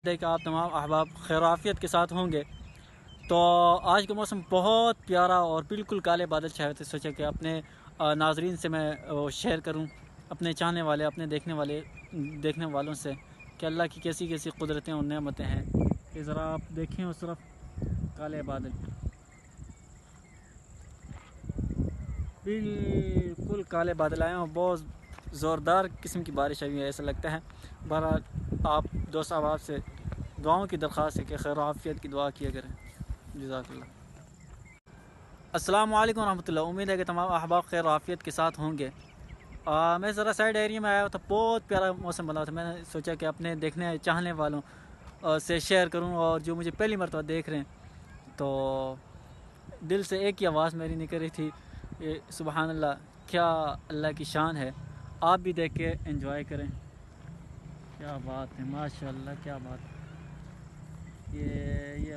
کہ آپ تمام احباب خیر و عافیت کے ساتھ ہوں گے۔ تو آج کا موسم بہت پیارا اور بالکل کالے بادل چھائے ہوئے تھے، سوچا کہ اپنے ناظرین سے میں شیئر کروں، اپنے چاہنے والے، اپنے دیکھنے والوں سے کہ اللہ کی کیسی کیسی قدرتیں اور نعمتیں ہیں۔ کہ ذرا آپ دیکھیں اس طرف کالے بادل، بالکل کالے بادل آئے ہیں اور بہت زوردار قسم کی بارش آئی ہے ایسا لگتا ہے۔ بہرحال آپ دوست احباب سے دعاؤں کی درخواست ہے کہ خیر و عافیت کی دعا کیا کریں۔ جزاک اللہ۔ السلام علیکم ورحمۃ اللہ۔ امید ہے کہ تمام احباب خیر و عافیت کے ساتھ ہوں گے۔ میں ذرا سائڈ ایریا میں آیا ہوا تھا، بہت پیارا موسم بنا تھا، میں نے سوچا کہ اپنے دیکھنے چاہنے والوں سے شیئر کروں، اور جو مجھے پہلی مرتبہ دیکھ رہے ہیں تو دل سے ایک ہی آواز میری نکل رہی تھی، سبحان اللہ، کیا اللہ کی شان ہے۔ آپ بھی دیکھ کے انجوائے کریں۔ کیا بات ہے، ماشاء اللہ، کیا بات ہے۔ یہ